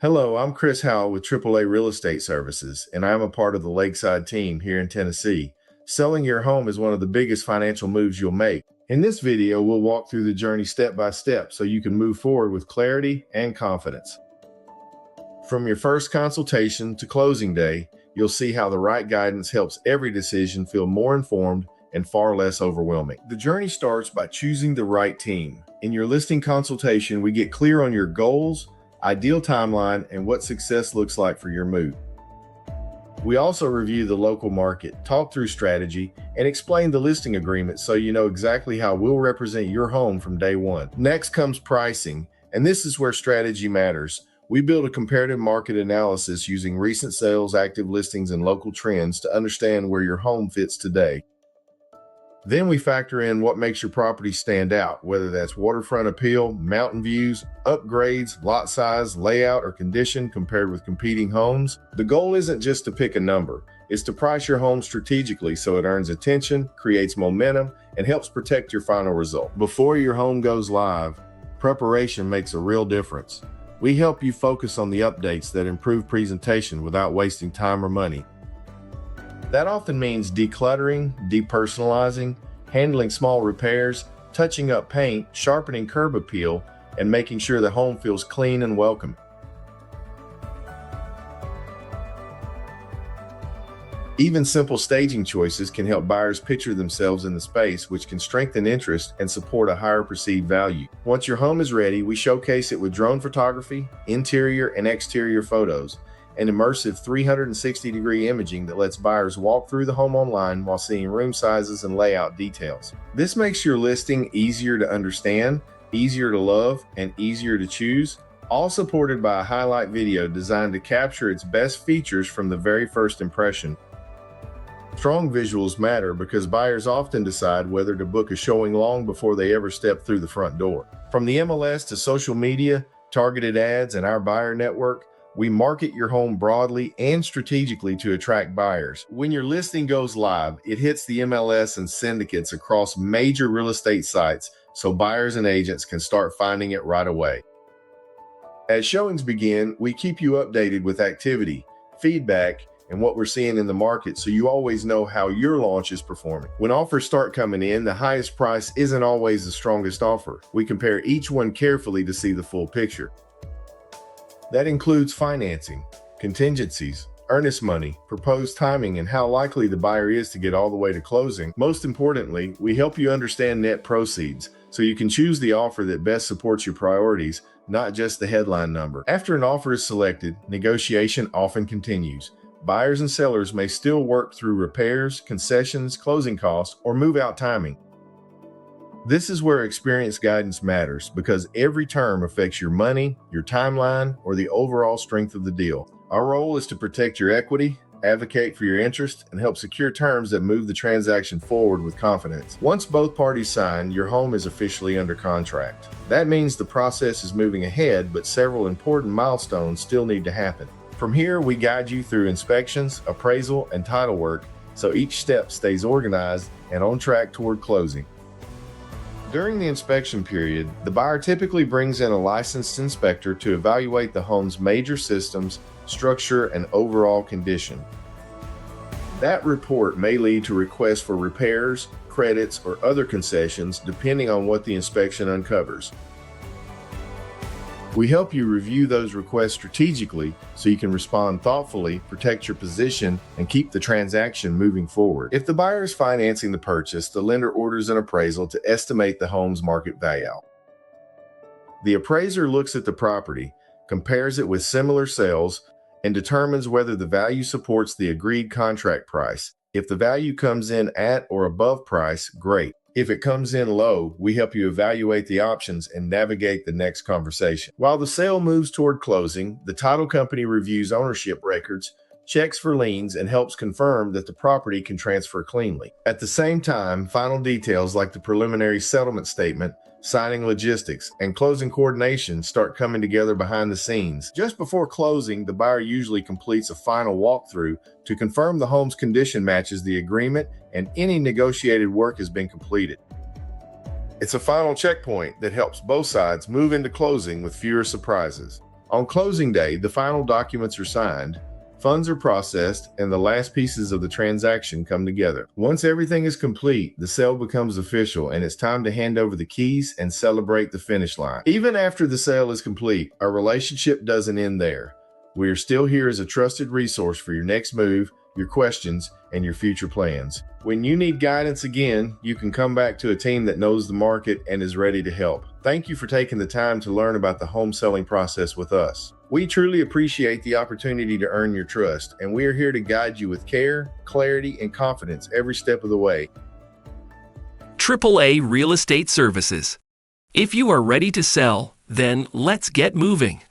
Hello, I'm Chris Howell with AAA Real Estate Services, and I'm a part of the Lakeside team here in Tennessee. Selling your home is one of the biggest financial moves you'll make. In this video, we'll walk through the journey step by step so you can move forward with clarity and confidence. From your first consultation to closing day, you'll see how the right guidance helps every decision feel more informed and far less overwhelming. The journey starts by choosing the right team. In your listing consultation, we get clear on your goals, ideal timeline, and what success looks like for your move. We also review the local market, talk through strategy, and explain the listing agreement so you know exactly how we'll represent your home from day one. Next comes pricing, and this is where strategy matters. We build a comparative market analysis using recent sales, active listings, and local trends to understand where your home fits today. Then we factor in what makes your property stand out, whether that's waterfront appeal, mountain views, upgrades, lot size, layout, or condition compared with competing homes. The goal isn't just to pick a number, it's to price your home strategically so it earns attention, creates momentum, and helps protect your final result. Before your home goes live, preparation makes a real difference. We help you focus on the updates that improve presentation without wasting time or money. That often means decluttering, depersonalizing, handling small repairs, touching up paint, sharpening curb appeal, and making sure the home feels clean and welcome. Even simple staging choices can help buyers picture themselves in the space, which can strengthen interest and support a higher perceived value. Once your home is ready, we showcase it with drone photography, interior and exterior photos, and immersive 360-degree imaging that lets buyers walk through the home online while seeing room sizes and layout details. This makes your listing easier to understand, easier to love, and easier to choose, all supported by a highlight video designed to capture its best features from the very first impression. Strong visuals matter because buyers often decide whether to book a showing long before they ever step through the front door. From the MLS to social media, targeted ads, and our buyer network, we market your home broadly and strategically to attract buyers. When your listing goes live, it hits the MLS and syndicates across major real estate sites so buyers and agents can start finding it right away. As showings begin, we keep you updated with activity, feedback, and what we're seeing in the market so you always know how your launch is performing. When offers start coming in, the highest price isn't always the strongest offer. We compare each one carefully to see the full picture. That includes financing, contingencies, earnest money, proposed timing, and how likely the buyer is to get all the way to closing. Most importantly, we help you understand net proceeds so you can choose the offer that best supports your priorities, not just the headline number. After an offer is selected, negotiation often continues. Buyers and sellers may still work through repairs, concessions, closing costs, or move-out timing. This is where experienced guidance matters because every term affects your money, your timeline, or the overall strength of the deal. Our role is to protect your equity, advocate for your interest, and help secure terms that move the transaction forward with confidence. Once both parties sign, your home is officially under contract. That means the process is moving ahead, but several important milestones still need to happen. From here, we guide you through inspections, appraisal, and title work so each step stays organized and on track toward closing. During the inspection period, the buyer typically brings in a licensed inspector to evaluate the home's major systems, structure, and overall condition. That report may lead to requests for repairs, credits, or other concessions depending on what the inspection uncovers. We help you review those requests strategically so you can respond thoughtfully, protect your position, and keep the transaction moving forward. If the buyer is financing the purchase, the lender orders an appraisal to estimate the home's market value. The appraiser looks at the property, compares it with similar sales, and determines whether the value supports the agreed contract price. If the value comes in at or above price, great. If it comes in low, we help you evaluate the options and navigate the next conversation. While the sale moves toward closing, the title company reviews ownership records, checks for liens, and helps confirm that the property can transfer cleanly. At the same time, final details like the preliminary settlement statement, signing logistics, and closing coordination start coming together behind the scenes. Just before closing, the buyer usually completes a final walkthrough to confirm the home's condition matches the agreement and any negotiated work has been completed. It's a final checkpoint that helps both sides move into closing with fewer surprises. On closing day, the final documents are signed, funds are processed, and the last pieces of the transaction come together. Once everything is complete, the sale becomes official and it's time to hand over the keys and celebrate the finish line. Even after the sale is complete, our relationship doesn't end there. We are still here as a trusted resource for your next move, your questions, and your future plans. When you need guidance again, you can come back to a team that knows the market and is ready to help. Thank you for taking the time to learn about the home selling process with us. We truly appreciate the opportunity to earn your trust, and we are here to guide you with care, clarity, and confidence every step of the way. AAA Real Estate Services. If you are ready to sell, then let's get moving.